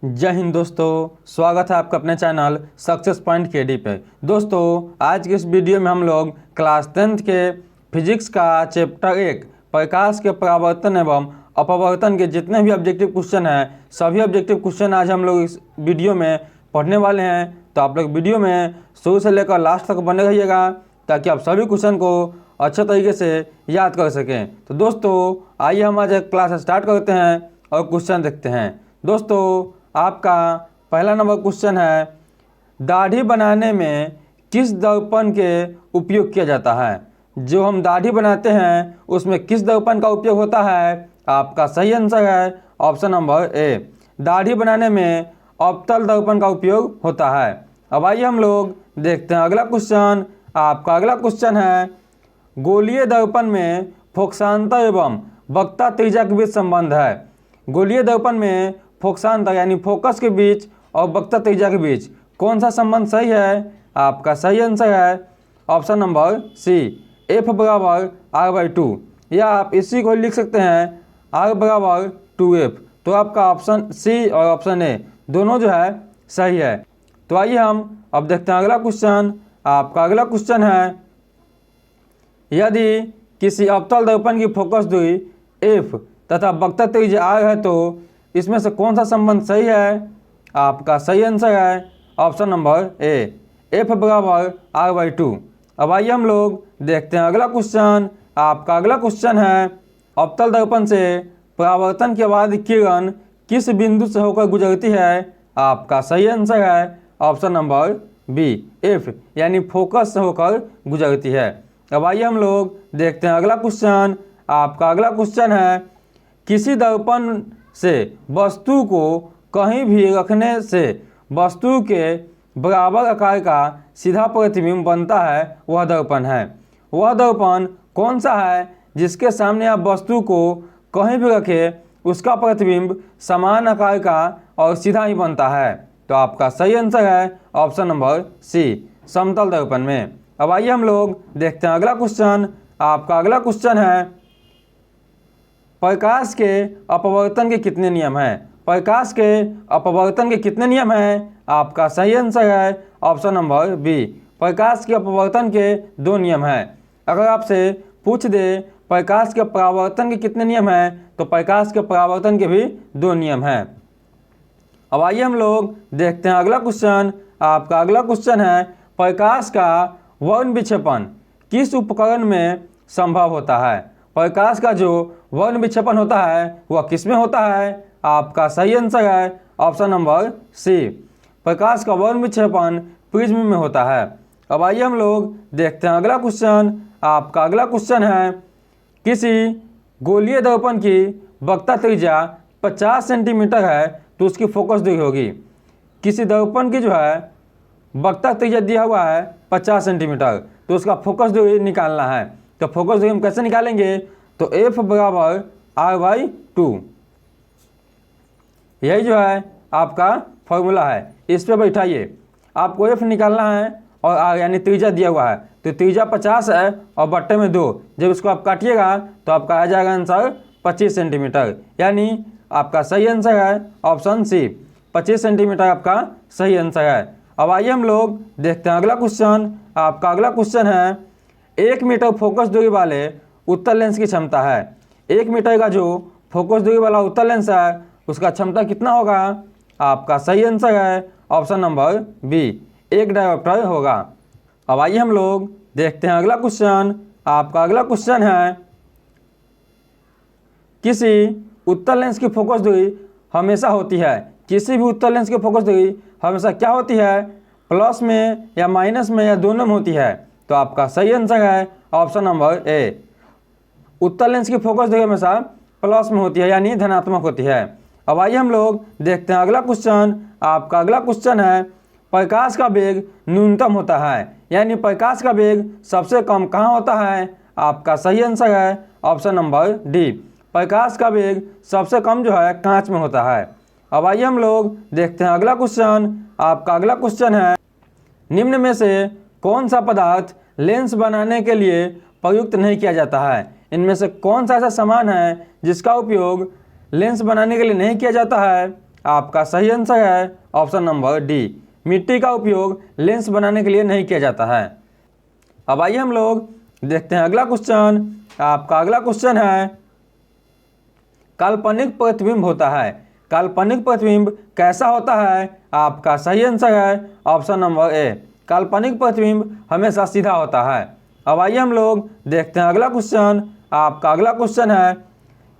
जय हिंद दोस्तों, स्वागत है आपका अपने चैनल सक्सेस पॉइंट केडी पे। दोस्तों, आज के इस वीडियो में हम लोग क्लास 10th के फिजिक्स का चैप्टर 1 प्रकाश के परावर्तन एवं अपवर्तन के जितने भी ऑब्जेक्टिव क्वेश्चन हैं, सभी ऑब्जेक्टिव क्वेश्चन आज हम लोग इस वीडियो में पढ़ने वाले हैं। तो आप लोग वीडियो में शुरू से लेकर लास्ट तक बने रहिएगा ताकि आप सभी क्वेश्चन को अच्छे तरीके से याद कर सकें। तो दोस्तों, आइए हम आज क्लास स्टार्ट करते हैं और क्वेश्चन देखते हैं। दोस्तों, आपका पहला नंबर क्वेश्चन है, दाढ़ी बनाने में किस दर्पण के उपयोग किया जाता है? जो हम दाढ़ी बनाते हैं उसमें किस दर्पण का उपयोग होता है? आपका सही आंसर है ऑप्शन नंबर ए, दाढ़ी बनाने में अवतल दर्पण का उपयोग होता है। अब आइए हम लोग देखते हैं अगला क्वेश्चन। आपका अगला क्वेश्चन है, गोलीय दर्पण में फोकसांतर एवं वक्रता त्रिज्या के बीच संबंध है। गोलीय दर्पण में फोकसांतर यानी फोकस के बीच और वक्रता त्रिज्या के बीच कौन सा संबंध सही है? आपका सही आंसर है ऑप्शन नंबर सी, एफ बराबर r/2, या आप इसी को लिख सकते हैं r बराबर 2f। तो आपका ऑप्शन सी और ऑप्शन ए दोनों जो है सही है। तो आइए हम अब देखते हैं अगला क्वेश्चन। आपका अगला क्वेश्चन है, यदि किसी अवतल दर्पण की फोकस दूरी f तथा वक्रता त्रिज्या r है तो इसमें से कौन सा संबंध सही है? आपका सही आंसर है ऑप्शन नंबर ए, f बराबर r/2। अब आइए हम लोग देखते हैं अगला क्वेश्चन। आपका अगला क्वेश्चन है, अवतल दर्पण से परावर्तन के बाद किरण किस बिंदु से होकर गुजरती है? आपका सही आंसर है ऑप्शन नंबर बी, एफ यानी फोकस से होकर गुजरती है। अब आइए हम लोग देखते हैं अगला क्वेश्चन। आपका अगला क्वेश्चन है, किसी दर्पण से वस्तु को कहीं भी रखने से वस्तु के बराबर आकार का सीधा प्रतिबिंब बनता है, वह दर्पण है। वह दर्पण कौन सा है जिसके सामने आप वस्तु को कहीं भी रखें उसका प्रतिबिंब समान आकार का और सीधा ही बनता है? तो आपका सही आंसर है ऑप्शन नंबर सी, समतल दर्पण में। अब आइए हम लोग देखते हैं अगला क्वेश्चन। आपका अगला क्वेश्चन है, प्रकाश के अपवर्तन के कितने नियम हैं? प्रकाश के अपवर्तन के कितने नियम हैं? आपका सही आंसर है ऑप्शन नंबर बी, प्रकाश के अपवर्तन के 2 नियम हैं। अगर आपसे पूछ दे प्रकाश के परावर्तन के कितने नियम हैं तो प्रकाश के परावर्तन के भी 2 नियम हैं। अब आइए हम लोग देखते हैं अगला क्वेश्चन। आपका अगला क्वेश्चन है, प्रकाश का वर्ण विक्षेपण किस उपकरण में संभव होता है? प्रकाश का जो वर्ण विक्षेपण होता है वह किस में होता है? आपका सही आंसर है ऑप्शन नंबर सी, प्रकाश का वर्ण विक्षेपण प्रिज्म में होता है। अब आइए हम लोग देखते हैं अगला क्वेश्चन। आपका अगला क्वेश्चन है, किसी गोलीय दर्पण की वक्रता त्रिज्या 50 सेंटीमीटर है तो उसकी फोकस दूरी होगी। किसी दर्पण की जो है वक्रता त्रिज्या दिया हुआ है 50 सेंटीमीटर, तो उसका फोकस दूरी निकालना है। तो फोकस दूरी हम कैसे निकालेंगे? तो f बराबर r/2, यही जो है आपका फॉर्मूला है। इस पे बैठाइए, आपको f निकालना है और r यानी त्रिज्या दिया हुआ है, तो त्रिज्या 50 है और बट्टे में 2, जब इसको आप काटिएगा तो आपका आ जाएगा आंसर 25 सेंटीमीटर, यानी आपका सही आंसर है ऑप्शन सी, 25 सेंटीमीटर आपका सही आंसर है। अब आइए हम लोग देखते हैं अगला क्वेश्चन। आपका अगला क्वेश्चन है, 1 मीटर फोकस दूरी वाले उत्तल लेंस की क्षमता है। 1 मीटर का जो फोकस दूरी वाला उत्तल लेंस है उसका क्षमता कितना होगा? आपका सही आंसर है ऑप्शन नंबर बी, 1 डायोप्टर होगा। अब आइए हम लोग देखते हैं अगला क्वेश्चन। आपका अगला क्वेश्चन है, किसी उत्तल लेंस की फोकस दूरी हमेशा होती है। किसी भी उत्तल लेंस की फोकस दूरी हमेशा क्या होती है? प्लस में या माइनस में या दोनों में होती है? तो आपका सही आंसर है ऑप्शन नंबर ए, उत्तल लेंस की फोकस दूरी हमेशा प्लस में होती है यानी धनात्मक होती है। अब आइए हम लोग देखते हैं अगला क्वेश्चन। आपका अगला क्वेश्चन है, प्रकाश का वेग न्यूनतम होता है, यानी प्रकाश का वेग सबसे कम कहाँ होता है? आपका सही आंसर है ऑप्शन नंबर डी, प्रकाश का वेग सबसे कम जो है कांच में होता है। अब आइए हम लोग देखते हैं अगला क्वेश्चन। आपका अगला क्वेश्चन है, निम्न में से कौन सा पदार्थ लेंस बनाने के लिए प्रयुक्त नहीं किया जाता है? इनमें से कौन सा ऐसा सामान है जिसका उपयोग लेंस बनाने के लिए नहीं किया जाता है? आपका सही आंसर है ऑप्शन नंबर डी। मिट्टी का उपयोग लेंस बनाने के लिए नहीं किया जाता है। अब आइए हम लोग देखते हैं अगला क्वेश्चन। आपका अगला क्वेश्चन है काल्पनिक प्रतिबिंब होता है। काल्पनिक प्रतिबिंब कैसा होता है? आपका सही आंसर है ऑप्शन नंबर ए। काल्पनिक प्रतिबिंब हमेशा सीधा होता है। अब आइए हम लोग देखते हैं अगला क्वेश्चन। आपका अगला क्वेश्चन है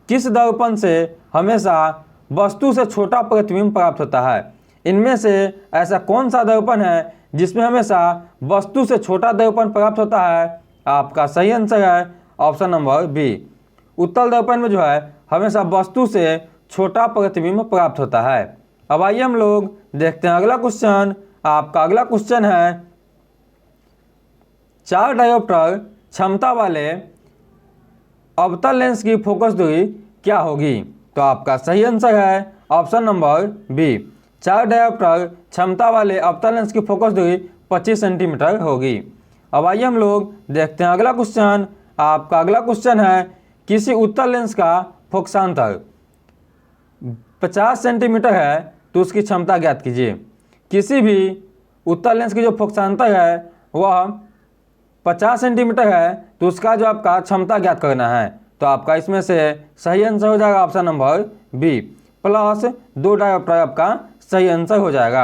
किस दर्पण से हमेशा वस्तु से छोटा प्रतिबिंब प्राप्त होता है? इनमें से ऐसा कौन सा दर्पण है जिसमें हमेशा वस्तु से छोटा दर्पण प्राप्त होता है? आपका सही आंसर है ऑप्शन नंबर बी। उत्तल दर्पण में जो है हमेशा वस्तु से छोटा प्रतिबिंब प्राप्त होता है। अब आइए हम लोग देखते हैं अगला क्वेश्चन। आपका अगला क्वेश्चन है 4 डायोप्टर क्षमता वाले अवतल लेंस की फोकस दूरी क्या होगी? तो आपका सही आंसर है ऑप्शन नंबर बी। 4 डायोप्टर क्षमता वाले अवतल लेंस की फोकस दूरी 25 सेंटीमीटर होगी। अब आइए हम लोग देखते हैं अगला क्वेश्चन। आपका अगला क्वेश्चन है किसी उत्तल लेंस का फोकसांतर 50 सेंटीमीटर है तो उसकी क्षमता ज्ञात कीजिए। किसी भी उत्तल लेंस की जो फोकसांतर है वह 50 सेंटीमीटर है तो उसका जो आपका क्षमता ज्ञात करना है। तो आपका इसमें से सही आंसर हो जाएगा option number B plus 2 diopter आपका सही आंसर हो जाएगा।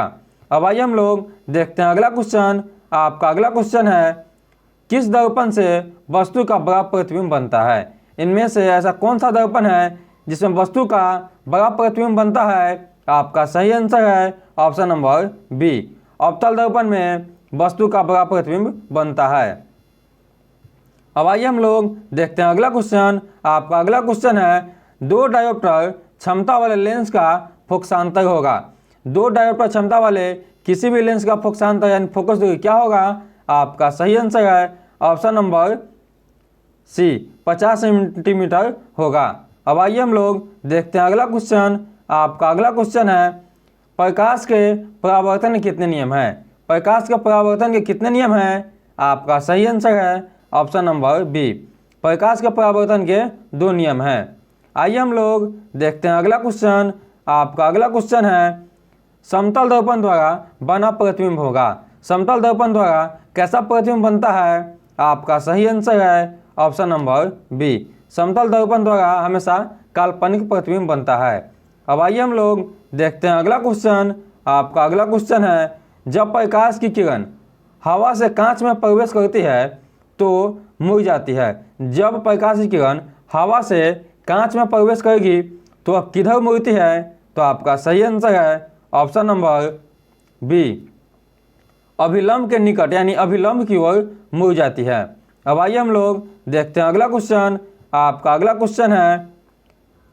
अब आइए हम लोग देखते हैं अगला क्वेश्चन। आपका अगला क्वेश्चन है किस दर्पण से वस्तु का बड़ा प्रतिबिंब बनता है? इनमें से ऐसा कौन सा दर्पण है जिसमें वस्तु का बड़ा प्रतिबिंब बनता है? आपका सही आंसर है ऑप्शन नंबर बी। अवतल दर्पण में वस्तु का बड़ा प्रतिबिंब बनता है। अब आइए हम लोग देखते हैं अगला क्वेश्चन। आपका अगला क्वेश्चन है 2 डायोप्टर क्षमता वाले लेंस का फोकसांतर होगा। 2 डायोप्टर क्षमता वाले किसी भी लेंस का फोकसांतर यानी फोकस दूरी क्या होगा? आपका सही आंसर है ऑप्शन नंबर सी 50 सेंटीमीटर होगा। अब आइए हम लोग देखते हैं अगला क्वेश्चन। आपका अगला क्वेश्चन है प्रकाश के परावर्तन के कितने नियम हैं? प्रकाश के परावर्तन के कितने नियम हैं? आपका सही आंसर है ऑप्शन नंबर बी। प्रकाश के परावर्तन के 2 नियम हैं। आइए हम लोग देखते हैं अगला क्वेश्चन। आपका अगला क्वेश्चन है समतल दर्पण द्वारा बना प्रतिबिंब होगा। समतल दर्पण द्वारा कैसा प्रतिबिंब बनता है? आपका सही आंसर है ऑप्शन नंबर बी। समतल दर्पण द्वारा हमेशा काल्पनिक प्रतिबिंब बनता है। अब आइए हम लोग देखते हैं अगला क्वेश्चन। आपका अगला क्वेश्चन है जब प्रकाश की किरण हवा से कांच में प्रवेश करती है तो मुड़ जाती है। जब प्रकाश की किरण हवा से कांच में प्रवेश करेगी तो अब किधर मुड़ती है? तो आपका सही आंसर है ऑप्शन नंबर बी अभिलंब के निकट यानी अभिलंब की ओर मुड़ जाती है। अब आइए हम लोग देखते हैं अगला क्वेश्चन। आपका अगला क्वेश्चन है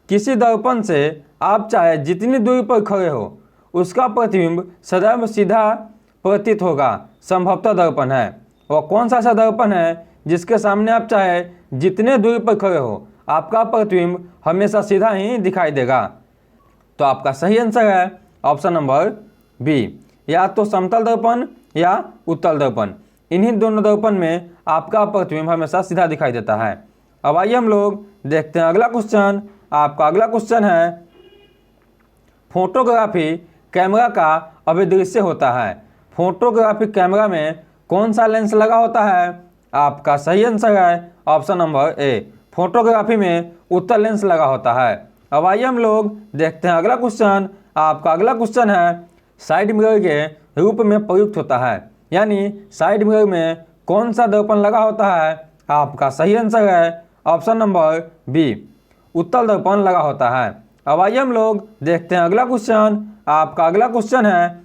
किसी दर्पण से आप चाहे जितनी दूरी पर खड़े हो उसका प्रतिबिंब सदैव सीधा प्रतीत होगा। संभवतः दर्पण है। वह कौन सा ऐसा दर्पण है जिसके सामने आप चाहे जितने दूरी पर खड़े हो आपका प्रतिबिंब हमेशा सीधा ही दिखाई देगा? तो आपका सही आंसर है ऑप्शन नंबर बी या तो समतल दर्पण या उत्तल दर्पण। इन्हीं दोनों दर्पण में आपका प्रतिबिंब हमेशा सीधा दिखाई देता है। अब आइए हम लोग देखते हैं अगला क्वेश्चन। आपका अगला क्वेश्चन है फोटोग्राफी कैमरा का अभिदृश्य होता है। फोटोग्राफी कैमरा में कौन सा लेंस लगा होता है? आपका सही आंसर है ऑप्शन नंबर ए फोटोग्राफी में उत्तल लेंस लगा होता है। अब आइए हम लोग देखते हैं अगला क्वेश्चन। आपका अगला क्वेश्चन है साइड मिरर के रूप में प्रयुक्त होता है यानी साइड मिरर में कौन सा दर्पण लगा होता है? आपका सही आंसर है ऑप्शन नंबर बी उत्तल दर्पण लगा होता है। अब आइए हम लोग देखते हैं अगला क्वेश्चन। आपका अगला क्वेश्चन है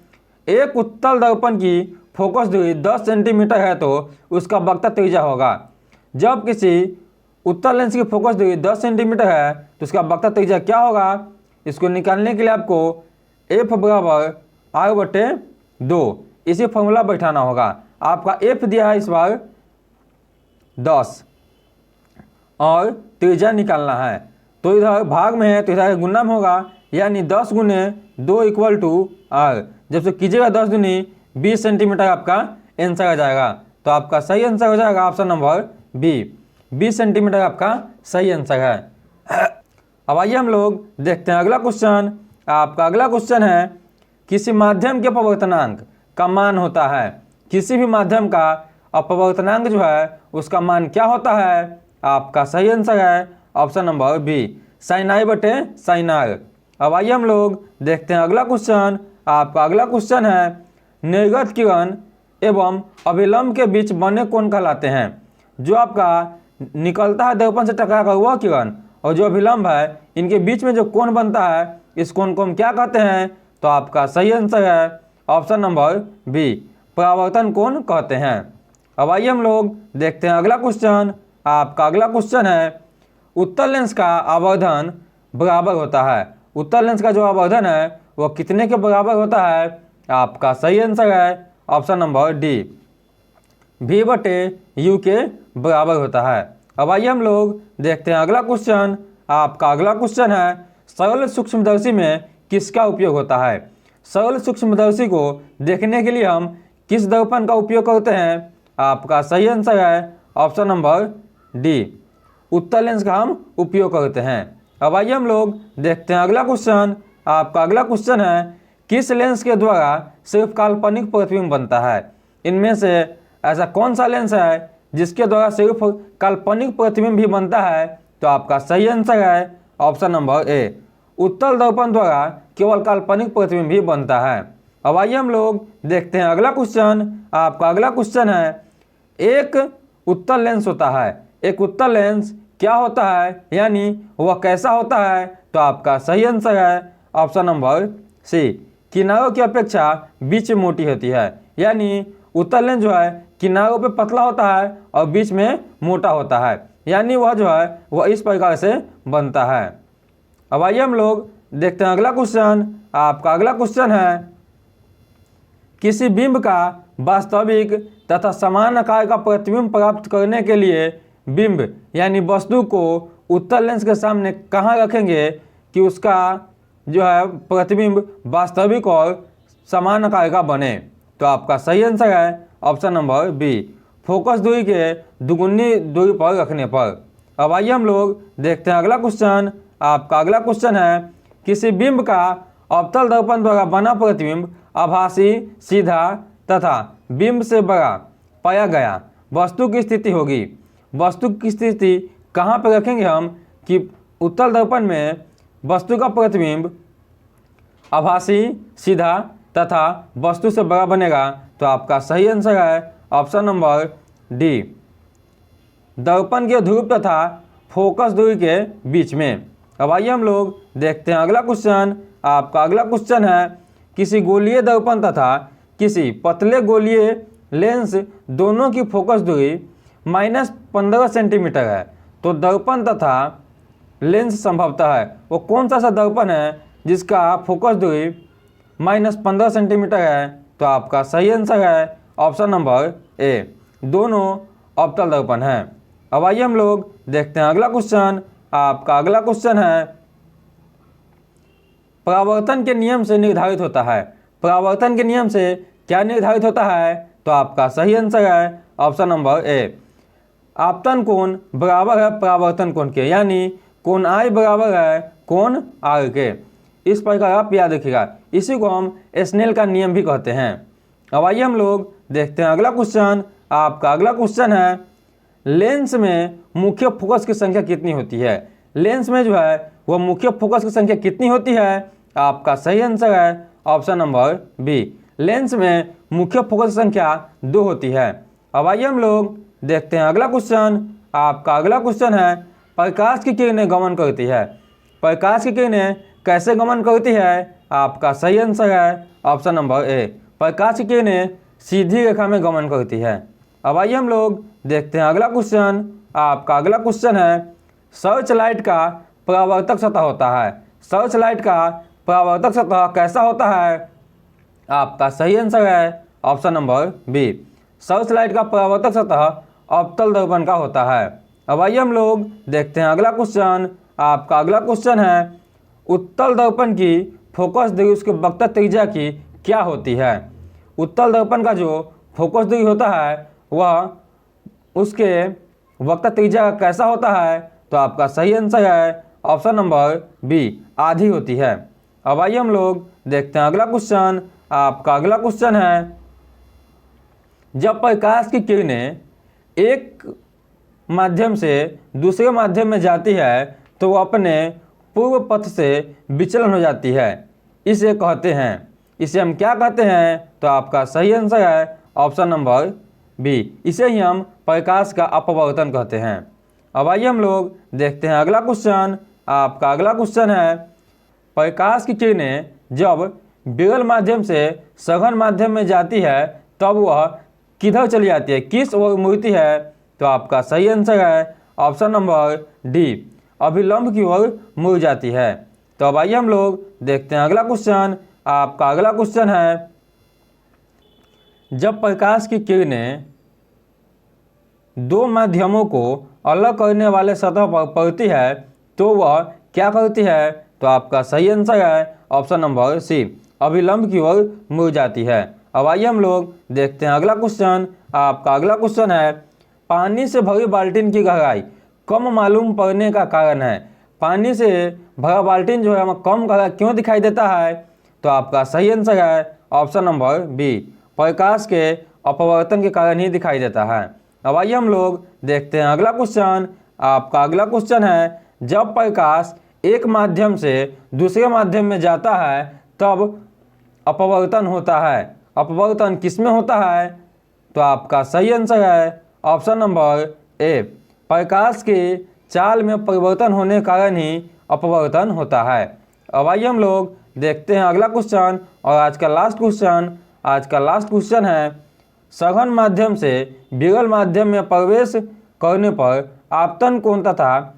एक उत्तल दर्पण की फोकस दूरी 10 सेंटीमीटर है तो उसका वक्रता त्रिज्या होगा। जब किसी उत्तल लेंस की फोकस दूरी 10 सेंटीमीटर है तो उसका वक्रता त्रिज्या क्या होगा? इसको निकालने के लिए आपको f बराबर r/2 इसी फॉर्मूला बैठाना होगा। आपका f दिया है इस बार 10 और त्रिज्या निकालना है तो इधर भाग में है तो इधर गुणा में होगा यानी 10 गुने 2 = r। जब से कीजिएगा 10 दूनी 20 सेंटीमीटर आपका आंसर आ जाएगा। तो आपका सही आंसर हो जाएगा ऑप्शन नंबर बी 20 सेंटीमीटर आपका सही आंसर है। अब आइए हम लोग देखते हैं अगला क्वेश्चन। आपका अगला क्वेश्चन है, किसी माध्यम के अपवर्तनांक का मान होता है, किसी भी माध्यम का अपवर्तनांक जो है उसका मान क्या होता है? आपका सही आंसर है ऑप्शन नंबर बी, साइन आई बटे साइन आर। अब आइए हम लोग देखते हैं अगला क्वेश्चन। आपका अगला क्वेश्चन है, निर्गत किरण एवं अभिलंब के बीच बने कोण कहलाते हैं? जो आपका निकलता है दर्पण से टकरा कर वह किरण और जो अभिलंब है, इनके बीच में जो कोण बनता है, इस कोण को हम क्या कहते हैं? तो आपका सही आंसर है ऑप्शन नंबर बी, परावर्तन कोण कहते हैं। अब आइए हम लोग देखते हैं अगला क्वेश्चन। आपका अगला क्वेश्चन है, उत्तल लेंस का आवर्धन बराबर होता है। उत्तल लेंस का जो आवर्धन है वह कितने के बराबर होता है? आपका सही आंसर है ऑप्शन नंबर डी, v बटे u के बराबर होता है। अब आइए हम लोग देखते हैं अगला क्वेश्चन। आपका अगला क्वेश्चन है, सरल सूक्ष्मदर्शी में किसका उपयोग होता है? सरल सूक्ष्मदर्शी को देखने के लिए हम किस दर्पण का उपयोग करते हैं? आपका सही आंसर है ऑप्शन नंबर डी, उत्तल लेंस का हम उपयोग करते हैं। अब आइए हम लोग देखते हैं अगला क्वेश्चन। आपका अगला क्वेश्चन है, किस लेंस के द्वारा सिर्फ काल्पनिक प्रतिबिंब बनता है? इनमें से ऐसा कौन सा लेंस है जिसके द्वारा सिर्फ काल्पनिक प्रतिबिंब भी बनता है? तो आपका सही आंसर है ऑप्शन नंबर ए, उत्तल दर्पण द्वारा केवल काल्पनिक प्रतिबिंब भी बनता है। अब आइए हम लोग देखते हैं अगला क्वेश्चन। आपका अगला क्वेश्चन है, एक उत्तल लेंस होता है, एक उत्तल लेंस क्या होता है, यानी वह कैसा होता है? तो आपका सही आंसर है ऑप्शन नंबर सी, किनारों की अपेक्षा बीच में मोटी होती है। यानी उत्तल लेंस जो है किनारों पे पतला होता है और बीच में मोटा होता है, यानी वह जो है वह इस प्रकार से बनता है। अब आइए हम लोग देखते हैं अगला क्वेश्चन। आपका अगला क्वेश्चन है, किसी बिंब का वास्तविक तथा समान आकार का प्रतिबिंब प्राप्त करने के लिए बिंब यानी वस्तु को उत्तल लेंस के सामने कहाँ रखेंगे कि उसका जो है प्रतिबिंब वास्तविक और समान आकार का बने? तो आपका सही आंसर है ऑप्शन नंबर बी, फोकस दूरी के दुगुनी दूरी पर रखने पर। अब आइए हम लोग देखते हैं अगला क्वेश्चन। आपका अगला क्वेश्चन है, किसी बिंब का अवतल दर्पण द्वारा बना प्रतिबिंब आभासी, सीधा तथा बिंब से बड़ा पाया गया वस्तु की स्थिति होगी। वस्तु की स्थिति कहाँ पर रखेंगे हम कि उत्तल दर्पण में वस्तु का प्रतिबिंब आभासी, सीधा तथा वस्तु से बड़ा बनेगा? तो आपका सही आंसर है ऑप्शन नंबर डी, दर्पण के ध्रुव तथा फोकस दूरी के बीच में। अब आइए हम लोग देखते हैं अगला क्वेश्चन। आपका अगला क्वेश्चन है, किसी गोलीय दर्पण तथा किसी पतले गोलीय लेंस दोनों की फोकस दूरी -15 सेंटीमीटर है, तो दर्पण तथा लेंस संभवतः है वो कौन सा दर्पण है जिसका फोकस दूरी -15 सेंटीमीटर है? तो आपका सही आंसर है ऑप्शन नंबर ए, दोनों अवतल दर्पण है। अब आइए हम लोग देखते हैं अगला क्वेश्चन। आपका अगला क्वेश्चन है, परावर्तन के नियम से निर्धारित होता है। परावर्तन के नियम से क्या निर्धारित होता है? तो आपका सही आंसर है ऑप्शन नंबर ए, आपतन कोण बराबर है परावर्तन कोण के, यानी कोण आई बराबर है कोण आर के। इस प्रकार आप याद रखिएगा, इसी को हम स्नेल का नियम भी कहते हैं। अब आइए हम लोग देखते हैं अगला क्वेश्चन। आपका अगला क्वेश्चन है, लेंस में मुख्य फोकस की संख्या कितनी होती है? लेंस में जो है वह मुख्य फोकस की संख्या कितनी होती है? आपका सही आंसर है ऑप्शन नंबर बी, लेंस में मुख्य फोकस की संख्या 2 होती है। अब आइए हम लोग देखते हैं अगला क्वेश्चन। आपका अगला क्वेश्चन है, प्रकाश की किरणें गमन करती है। प्रकाश की किरणें कैसे गमन करती है? आपका सही आंसर है ऑप्शन नंबर ए, प्रकाश की किरणें सीधी रेखा में गमन करती है। अब आइए हम लोग देखते हैं अगला क्वेश्चन। आपका अगला क्वेश्चन है, सर्च लाइट का परावर्तक सतह होता है। सर्च लाइट का परावर्तक सतह कैसा होता है? आपका सही आंसर है option number B, searchlight का परावर्तक सतह अवतल दर्पण का होता है। अब आइए हम लोग देखते हैं अगला क्वेश्चन। आपका अगला क्वेश्चन है, उत्तल दर्पण की फोकस दूरी उसके वक्रता त्रिज्या की क्या होती है? उत्तल दर्पण का जो फोकस दूरी होता है वह उसके वक्रता त्रिज्या कैसा होता है? तो आपका सही आंसर है ऑप्शन नंबर बी, आधी होती है। अब आइए हम लोग देखते हैं अगला क्वेश्चन। आपका अगला क्वेश्चन है, जब प्रकाश की किरणें एक माध्यम से दूसरे माध्यम में जाती है तो वो अपने पूर्व पथ से विचलन हो जाती है, इसे कहते हैं, इसे हम क्या कहते हैं? तो आपका सही आंसर है ऑप्शन नंबर बी, इसे ही हम प्रकाश का अपवर्तन कहते हैं। अब आइए हम लोग देखते हैं अगला क्वेश्चन। आपका अगला क्वेश्चन है, प्रकाश की किरणें जब विरल माध्यम से सघन माध्यम में जाती है तब वह किधर चली जाती है, किस ओर मुड़ती है? तो आपका सही आंसर है ऑप्शन नंबर डी, अभिलंब की ओर मुड़ जाती है। तो अब आइए हम लोग देखते हैं अगला क्वेश्चन। आपका अगला क्वेश्चन है, जब प्रकाश की किरणें दो माध्यमों को अलग करने वाले सतह पर पड़ती है तो वह क्या करती है? तो आपका सही आंसर है ऑप्शन नंबर सी, अभिलंब की ओर मुड़ जाती है। अब आइए हम लोग देखते हैं अगला क्वेश्चन। आपका अगला क्वेश्चन है, पानी से भरी बाल्टीन की गहराई कम मालूम पड़ने का कारण है। पानी से भरा बाल्टीन जो है हमें कम गहरा क्यों दिखाई देता है? तो आपका सही आंसर है ऑप्शन नंबर बी, प्रकाश के अपवर्तन के कारण ही दिखाई देता है। अब आइए हम लोग देखते हैं अगला क्वेश्चन। आपका अगला क्वेश्चन है, जब प्रकाश एक माध्यम से दूसरे माध्यम में जाता है तब अपवर्तन होता है, अपवर्तन किस में होता है? तो आपका सही आंसर है ऑप्शन नंबर ए, प्रकाश के चाल में परिवर्तन होने के कारण ही अपवर्तन होता है। अब आइए हम लोग देखते हैं अगला क्वेश्चन और आज का लास्ट क्वेश्चन। आज का लास्ट क्वेश्चन है, सघन माध्यम से विरल माध्यम में प्रवेश करने पर आपतन कोण तथा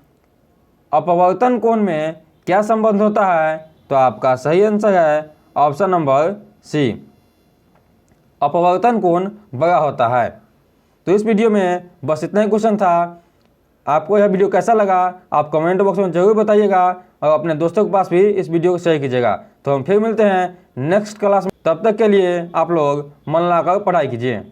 अपवर्तन कोण में क्या संबंध होता है? तो आपका सही आंसर है ऑप्शन नंबर सी, अपवर्तन कोण बड़ा होता है। तो इस वीडियो में बस इतना ही क्वेश्चन था। आपको यह वीडियो कैसा लगा आप कमेंट बॉक्स में जरूर बताइएगा और अपने दोस्तों के पास भी इस वीडियो को शेयर कीजिएगा। तो हम फिर मिलते हैं नेक्स्ट क्लास में, तब तक के लिए आप लोग मन लगाकर पढ़ाई कीजिए।